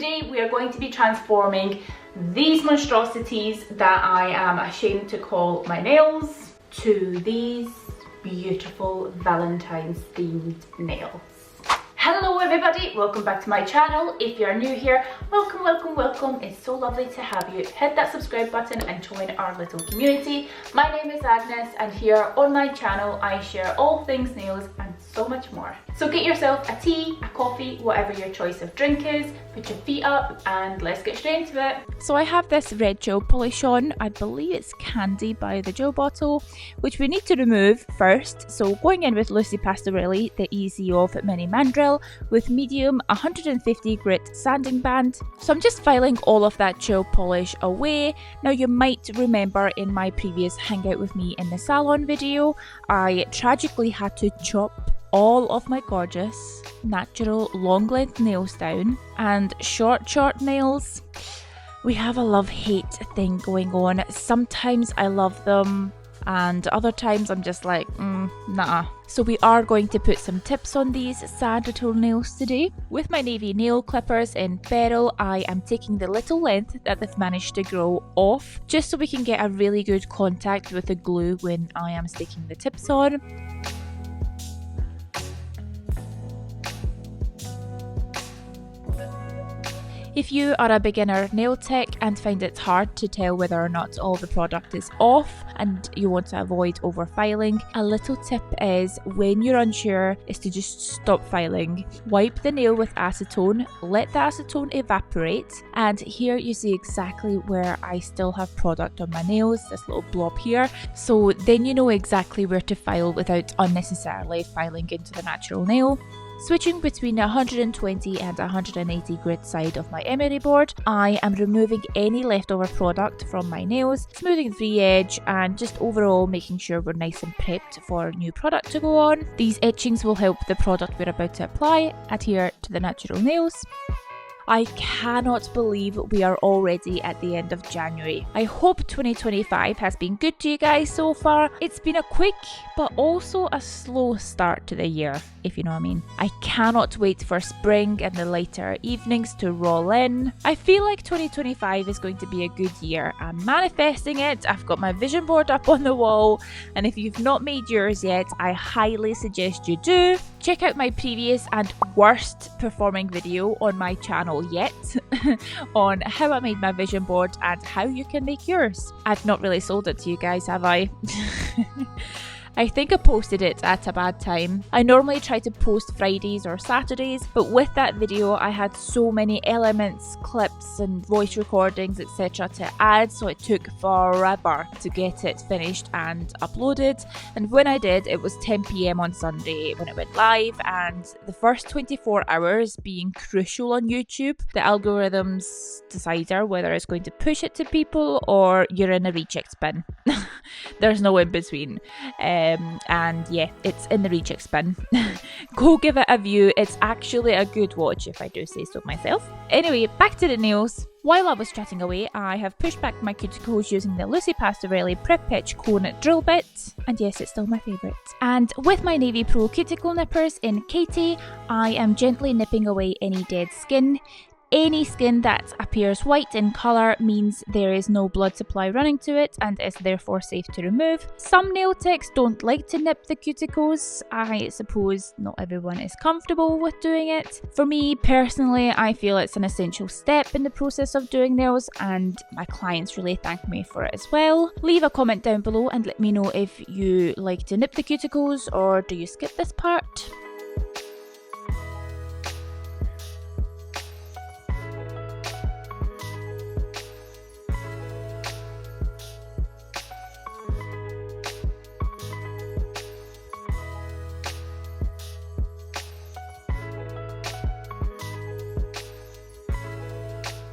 Today we are going to be transforming these monstrosities that I am ashamed to call my nails to these beautiful Valentine's themed nails. Hello everybody, welcome back to my channel. If you're new here, welcome, welcome, welcome. It's so lovely to have you. Hit that subscribe button and join our little community. My name is Agnes and here on my channel I share all things nails and so much more. So get yourself a tea, a coffee, whatever your choice of drink is, put your feet up and let's get straight into it. So I have this red gel polish on. I believe it's Candy by the gel bottle, which we need to remove first. So going in with Lucy Pastorelli, the Easy Off Mini Mandrel with medium 150 grit sanding band. So I'm just filing all of that gel polish away. Now you might remember in my previous Hangout with Me in the salon video, I tragically had to chop all of my gorgeous natural long length nails down, and short nails, we have a love-hate thing going on. Sometimes I love them and other times I'm just like nah. So we are going to put some tips on these sad little nails today. With my navy nail clippers in Beryl, I am taking the little length that they've managed to grow off, just so we can get a really good contact with the glue when I am sticking the tips on. If you are a beginner nail tech and find it hard to tell whether or not all the product is off and you want to avoid over filing, a little tip is, when you're unsure, is to just stop filing. Wipe the nail with acetone, let the acetone evaporate, and here you see exactly where I still have product on my nails, this little blob here. So then you know exactly where to file without unnecessarily filing into the natural nail. Switching between 120 and 180 grit side of my emery board, I am removing any leftover product from my nails, smoothing the free edge and just overall making sure we're nice and prepped for new product to go on. These etchings will help the product we're about to apply adhere to the natural nails. I cannot believe we are already at the end of January. I hope 2025 has been good to you guys so far. It's been a quick but also a slow start to the year, if you know what I mean. I cannot wait for spring and the lighter evenings to roll in. I feel like 2025 is going to be a good year. I'm manifesting it. I've got my vision board up on the wall, and if you've not made yours yet, I highly suggest you do. Check out my previous and worst performing video on my channel yet on how I made my vision board and how you can make yours. I've not really sold it to you guys, have I? I think I posted it at a bad time. I normally try to post Fridays or Saturdays, but with that video I had so many elements, clips and voice recordings etc. to add, so it took forever to get it finished and uploaded. And when I did, it was 10 PM on Sunday when it went live, and the first 24 hours being crucial on YouTube. The algorithms decider whether it's going to push it to people or you're in a reject bin. There's no in between. And yeah, it's in the reject bin. Go give it a view. It's actually a good watch if I do say so myself. Anyway, back to the nails. While I was chatting away, I have pushed back my cuticles using the Lucy Pastorelli Prep Pitch Cone drill bit, and yes, it's still my favourite. And with my Navy Pro cuticle nippers in Katie, I am gently nipping away any dead skin. Any skin that appears white in colour means there is no blood supply running to it and is therefore safe to remove. Some nail techs don't like to nip the cuticles. I suppose not everyone is comfortable with doing it. For me personally, I feel it's an essential step in the process of doing nails, and my clients really thank me for it as well. Leave a comment down below and let me know if you like to nip the cuticles or do you skip this part.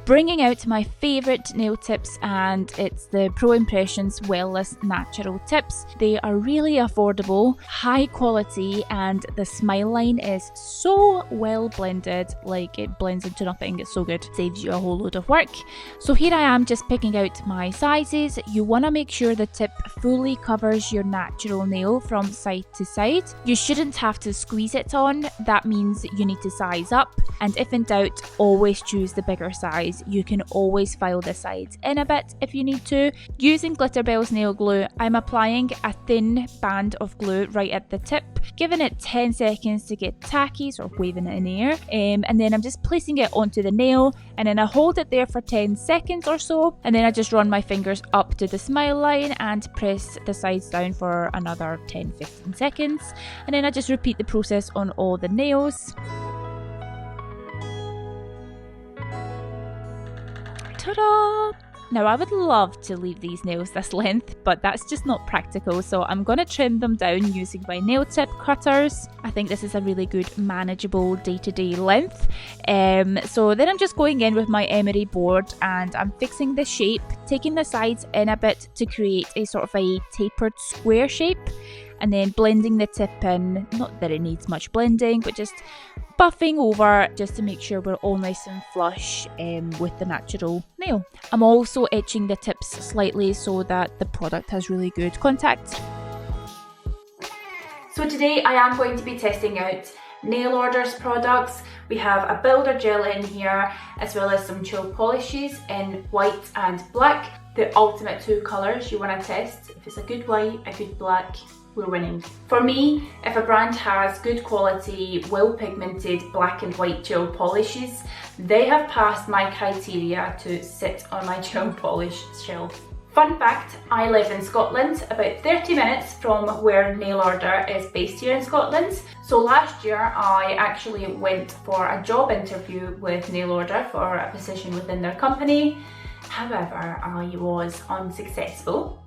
bringing out my favourite nail tips, and it's the Pro Impressions Wellness Natural Tips. They are really affordable, high quality, and the smile line is so well blended, like it blends into nothing. It's so good, saves you a whole load of work. So here I am just picking out my sizes. You want to make sure the tip fully covers your natural nail from side to side. You shouldn't have to squeeze it on, that means you need to size up, and if in doubt, always choose the bigger size. You can always file the sides in a bit if you need to. Using Glitterbell's nail glue, I'm applying a thin band of glue right at the tip, giving it 10 seconds to get tacky, sort of waving it in the air, and then I'm just placing it onto the nail, and then I hold it there for 10 seconds or so, and then I just run my fingers up to the smile line and press the sides down for another 10-15 seconds, and then I just repeat the process on all the nails. Ta-da! Now I would love to leave these nails this length, but that's just not practical, so I'm going to trim them down using my nail tip cutters. I think this is a really good manageable day-to-day length. So then I'm just going in with my emery board and I'm fixing the shape, taking the sides in a bit to create a sort of a tapered square shape, and then blending the tip in. Not that it needs much blending, but just buffing over just to make sure we're all nice and flush with the natural nail. I'm also etching the tips slightly so that the product has really good contact. So today I am going to be testing out Nail Order's products. We have a builder gel in here, as well as some gel polishes in white and black. The ultimate two colours you want to test. If it's a good white, a good black, we're winning. For me, if a brand has good quality, well pigmented black and white gel polishes, they have passed my criteria to sit on my gel polish shelf. Fun fact, I live in Scotland, about 30 minutes from where Nail Order is based here in Scotland. So last year I actually went for a job interview with Nail Order for a position within their company. However, I was unsuccessful,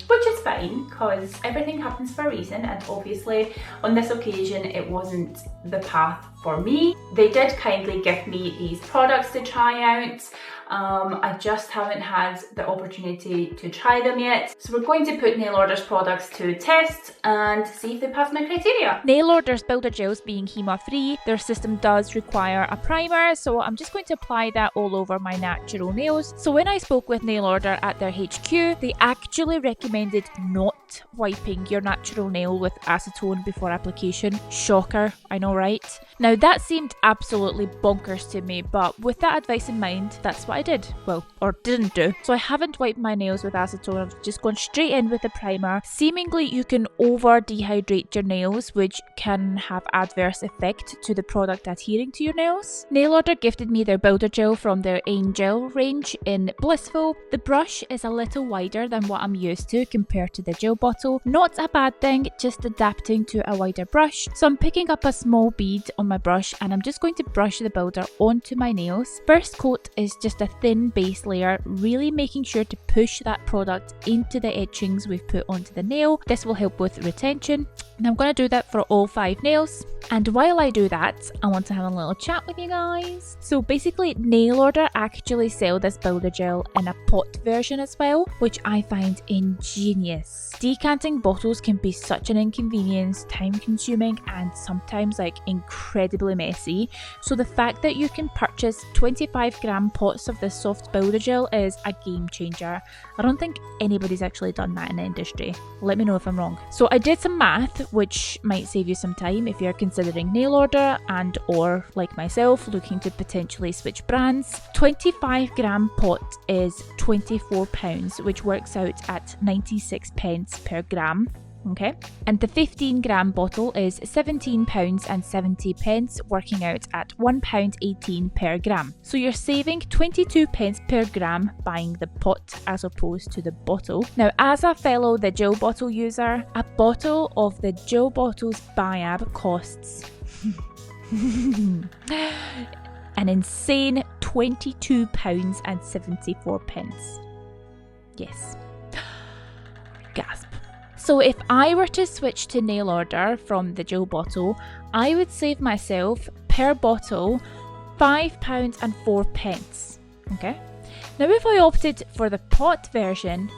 which is fine because everything happens for a reason, and obviously on this occasion it wasn't the path for me. They did kindly give me these products to try out. I just haven't had the opportunity to try them yet. So we're going to put Nail Order's products to test and see if they pass my criteria. Nail Order's builder gels being HEMA free, their system does require a primer, so I'm just going to apply that all over my natural nails. So when I spoke with Nail Order at their HQ, they actually recommended not wiping your natural nail with acetone before application. Shocker, I know, right? Now that seemed absolutely bonkers to me, but with that advice in mind, that's what I did. Well, or didn't do. So I haven't wiped my nails with acetone, I've just gone straight in with the primer. Seemingly you can over dehydrate your nails, which can have adverse effect to the product adhering to your nails. Nail Order gifted me their builder gel from their Angel range in Blissful. The brush is a little wider than what I'm used to compared to the gel bottle. Not a bad thing, just adapting to a wider brush. So I'm picking up a small bead on my brush and I'm just going to brush the builder onto my nails. First coat is just a thin base layer, really making sure to push that product into the etchings we've put onto the nail. This will help with retention. And I'm going to do that for all 5 nails. And while I do that, I want to have a little chat with you guys. So basically, Nail Order actually sell this builder gel in a pot version as well, which I find ingenious. Decanting bottles can be such an inconvenience, time consuming, and sometimes like incredibly messy. So the fact that you can purchase 25-gram pots of this soft builder gel is a game changer. I don't think anybody's actually done that in the industry. Let me know if I'm wrong. So I did some math, which might save you some time if you're considering Nail Order and or, like myself, looking to potentially switch brands. 25-gram pot is £24, which works out at 96 pence per gram. Okay, and the 15-gram bottle is £17.70, working out at £1.18 per gram. So you're saving 22 pence per gram buying the pot as opposed to the bottle. Now, as a fellow the gel bottle user, a bottle of the gel bottle's Biab costs an insane £22.74. Yes. Gasp. So if I were to switch to Nail Order from the gel bottle, I would save myself per bottle £5.04. Okay. Now if I opted for the pot version,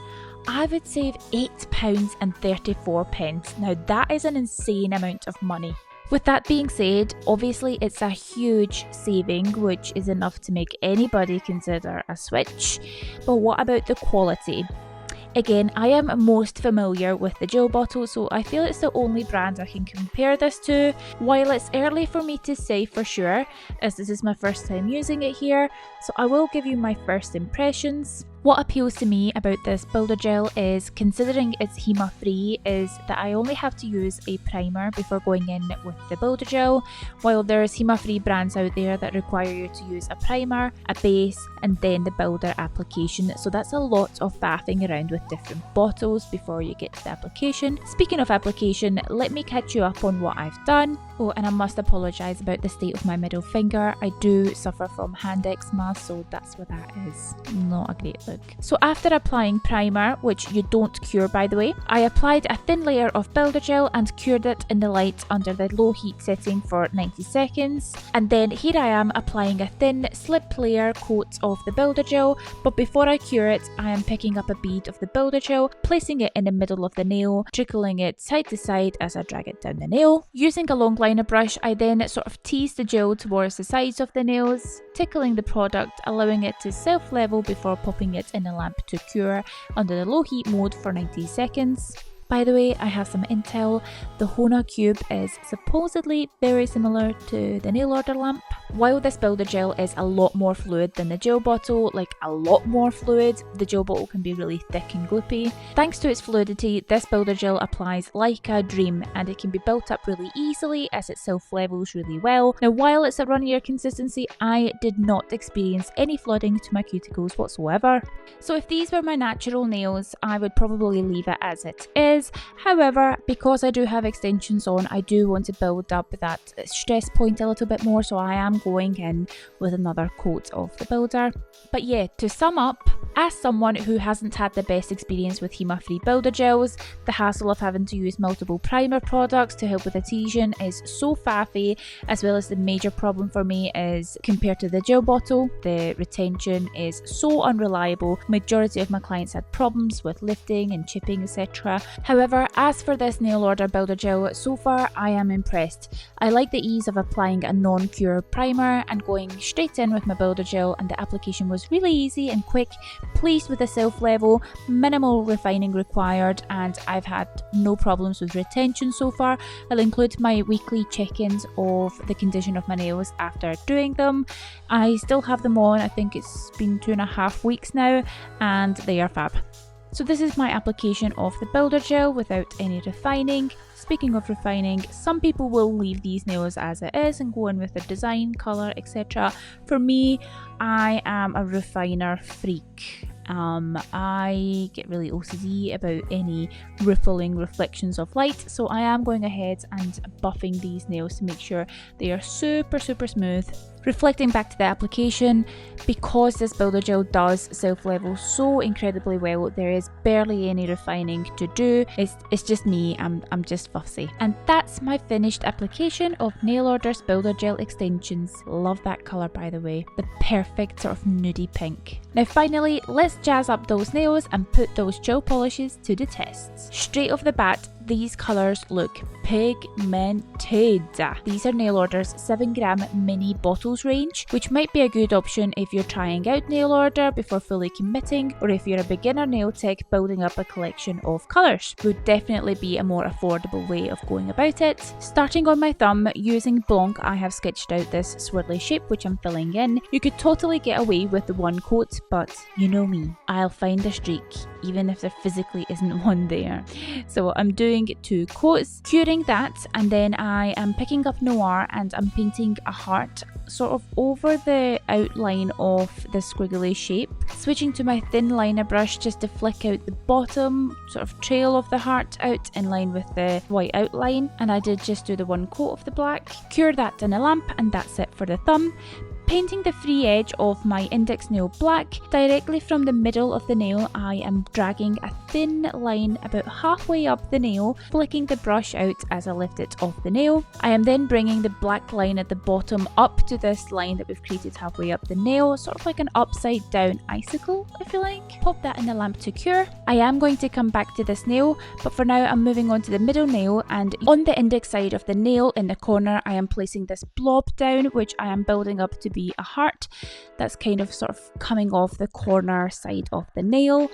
I would save £8.34. Now that is an insane amount of money. With that being said, obviously it's a huge saving, which is enough to make anybody consider a switch. But what about the quality? Again, I am most familiar with the gel bottle, so I feel it's the only brand I can compare this to. While it's early for me to say for sure, as this is my first time using it here, so I will give you my first impressions. What appeals to me about this builder gel is, considering it's HEMA free, is that I only have to use a primer before going in with the builder gel, while there's HEMA free brands out there that require you to use a primer, a base, and then the builder application. So that's a lot of faffing around with different bottles before you get to the application. Speaking of application, let me catch you up on what I've done. Oh, and I must apologise about the state of my middle finger. I do suffer from hand eczema, so that's what that is. Not a great look. So after applying primer, which you don't cure by the way, I applied a thin layer of builder gel and cured it in the light under the low heat setting for 90 seconds. And then here I am applying a thin slip layer coat of the builder gel, but before I cure it, I am picking up a bead of the builder gel, placing it in the middle of the nail, trickling it side to side as I drag it down the nail. Using a long liner brush, I then sort of tease the gel towards the sides of the nails, tickling the product, allowing it to self-level before popping it in a lamp to cure under the low heat mode for 90 seconds. By the way, I have some intel. The Hona cube is supposedly very similar to the nail order lamp. While this builder gel is a lot more fluid than the gel bottle, like a lot more fluid, the gel bottle can be really thick and gloopy. Thanks to its fluidity, this builder gel applies like a dream, and it can be built up really easily as it self-levels really well. Now while it's a runnier consistency, I did not experience any flooding to my cuticles whatsoever. So if these were my natural nails, I would probably leave it as it is. However, because I do have extensions on, I do want to build up that stress point a little bit more, so I am going in with another coat of the builder. But yeah, to sum up, as someone who hasn't had the best experience with HEMA free builder gels, the hassle of having to use multiple primer products to help with adhesion is so faffy, as well as the major problem for me is, compared to the gel bottle, the retention is so unreliable. Majority of my clients had problems with lifting and chipping, etc. However, as for this nail order builder gel, so far I am impressed. I like the ease of applying a non-cure primer and going straight in with my builder gel, and the application was really easy and quick. Pleased with the self level, minimal refining required, and I've had no problems with retention so far. I'll include my weekly check-ins of the condition of my nails after doing them. I still have them on, I think it's been 2.5 weeks now, and they are fab. So this is my application of the builder gel without any refining. Speaking of refining, some people will leave these nails as it is and go in with the design, colour, etc. For me, I am a refiner freak. I get really OCD about any rippling reflections of light, so I am going ahead and buffing these nails to make sure they are super smooth. Reflecting back to the application, because this builder gel does self-level so incredibly well, there is barely any refining to do. It's just me, I'm just fussy. And that's my finished application of Nail Order's builder gel extensions. Love that colour, by the way, the perfect sort of nudie pink. Now finally, let's jazz up those nails and put those gel polishes to the test. Straight off the bat, these colours look pigmented. These are Nail Order's 7-gram mini bottles range, which might be a good option if you're trying out Nail Order before fully committing, or if you're a beginner nail tech building up a collection of colours. Would definitely be a more affordable way of going about it. Starting on my thumb, using Blanc, I have sketched out this swirly shape which I'm filling in. You could totally get away with the one coat, but you know me, I'll find a streak even if there physically isn't one there. So I'm doing 2 coats, curing that, and then I am picking up Noir and I'm painting a heart sort of over the outline of the squiggly shape. Switching to my thin liner brush just to flick out the bottom sort of trail of the heart out in line with the white outline, and I did just do the 1 coat of the black. Cure that in a lamp, and that's it for the thumb. painting the free edge of my index nail black, directly from the middle of the nail I am dragging a thin line about halfway up the nail, flicking the brush out as I lift it off the nail. I am then bringing the black line at the bottom up to this line that we've created halfway up the nail, sort of like an upside down icicle if you like. Pop that in the lamp to cure. I am going to come back to this nail, but for now I'm moving on to the middle nail, and on the index side of the nail in the corner I am placing this blob down, which I am building up to be a heart that's kind of sort of coming off the corner side of the nail.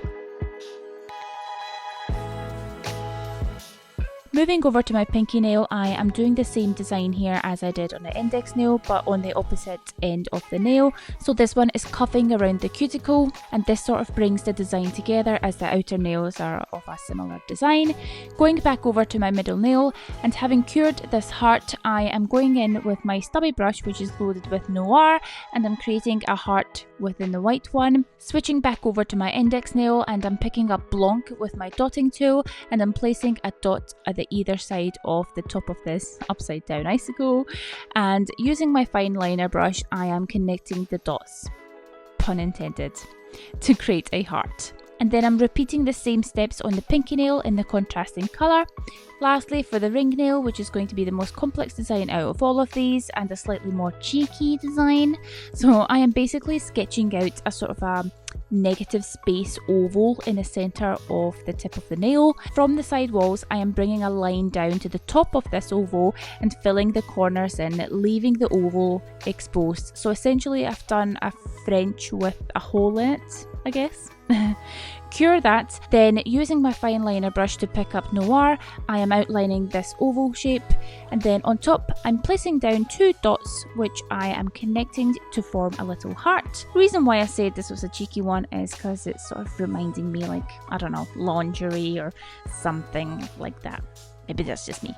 Moving over to my pinky nail, I am doing the same design here as I did on the index nail, but on the opposite end of the nail. So this one is cuffing around the cuticle, and this sort of brings the design together as the outer nails are of a similar design. Going back over to my middle nail, and having cured this heart, I am going in with my stubby brush, which is loaded with noir, and I'm creating a heart within the white one. Switching back over to my index nail, and I'm picking up blanc with my dotting tool, and I'm placing a dot at the either side of the top of this upside down icicle, and using my fine liner brush I am connecting the dots, pun intended, to create a heart. And then I'm repeating the same steps on the pinky nail in the contrasting colour. Lastly, for the ring nail, which is going to be the most complex design out of all of these and a slightly more cheeky design, so I am basically sketching out a sort of a negative space oval in the centre of the tip of the nail. From the side walls I am bringing a line down to the top of this oval and filling the corners in, leaving the oval exposed. So essentially I've done a French with a hole in it, I guess. Cure that, then using my fine liner brush to pick up noir, I am outlining this oval shape, and then on top I'm placing down 2 dots which I am connecting to form a little heart. The reason why I said this was a cheeky one is because it's sort of reminding me, like, I don't know, lingerie or something like that. Maybe that's just me.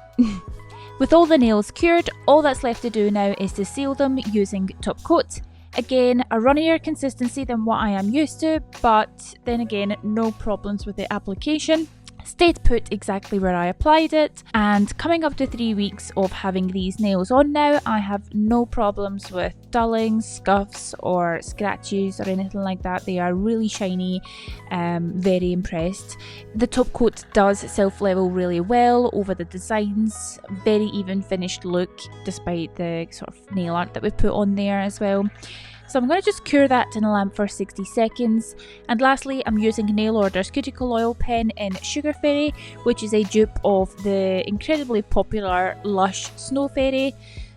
With all the nails cured, all that's left to do now is to seal them using top coat. Again, a runnier consistency than what I am used to, but then again, no problems with the application. Stayed put exactly where I applied it, and coming up to 3 weeks of having these nails on now, I have no problems with dullings, scuffs or scratches or anything like that. They are really shiny, very impressed. The top coat does self-level really well over the designs, very even finished look despite the sort of nail art that we put on there as well. So I'm going to just cure that in a lamp for 60 seconds. And lastly, I'm using Nail Order's cuticle oil pen in Sugar Fairy, which is a dupe of the incredibly popular Lush Snow Fairy.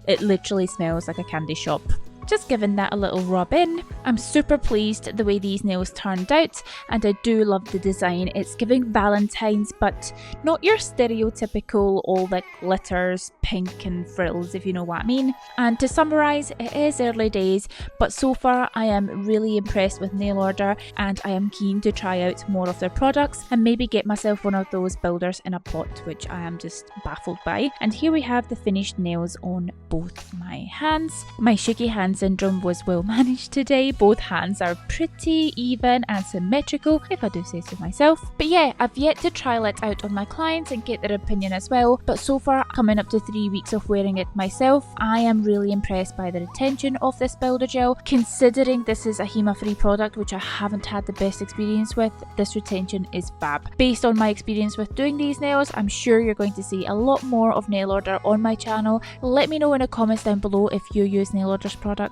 It literally smells like a candy shop. Just giving that a little rub in. I'm super pleased the way these nails turned out, and I do love the design. It's giving Valentines, but not your stereotypical all the glitters, pink and frills, if you know what I mean. And to summarise, it is early days, but so far I am really impressed with Nail Order, and I am keen to try out more of their products and maybe get myself one of those builders in a pot, which I am just baffled by. And here we have the finished nails on both my hands. My shaky hand syndrome was well managed today. Both hands are pretty even and symmetrical, if I do say so myself. But yeah, I've yet to trial it out on my clients and get their opinion as well, but so far, coming up to 3 weeks of wearing it myself, I am really impressed by the retention of this builder gel. Considering this is a HEMA-free product, which I haven't had the best experience with, this retention is fab. Based on my experience with doing these nails, I'm sure you're going to see a lot more of Nail Order on my channel. Let me know in the comments down below if you use Nail Order's products.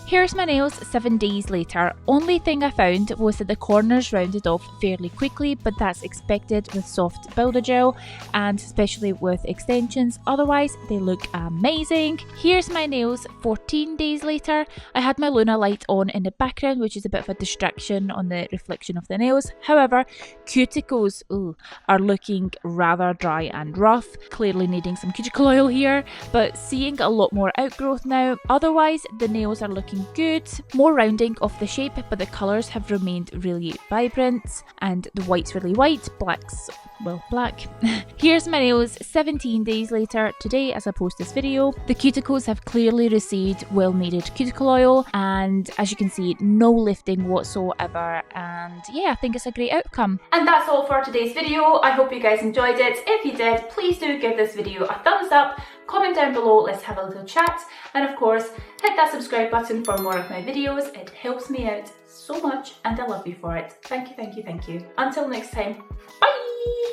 Here's my nails 7 days later. Only thing I found was that the corners rounded off fairly quickly, but that's expected with soft builder gel and especially with extensions. Otherwise, they look amazing. Here's my nails 14 days later. I had my Luna light on in the background, which is a bit of a distraction on the reflection of the nails. However, cuticles are looking rather dry and rough, clearly needing some cuticle oil here, but seeing a lot more outgrowth now. Otherwise, the nails are looking good. More rounding of the shape, but the colours have remained really vibrant, and the white's really white, black's, well, black. Here's my nails 17 days later today as I post this video. The cuticles have clearly received well needed cuticle oil, and as you can see, no lifting whatsoever, and yeah, I think it's a great outcome. And that's all for today's video. I hope you guys enjoyed it. If you did, please do give this video a thumbs up. comment down below, let's have a little chat, and of course hit that subscribe button for more of my videos. It helps me out so much and I love you for it. Thank you, thank you, thank you. Until next time, bye!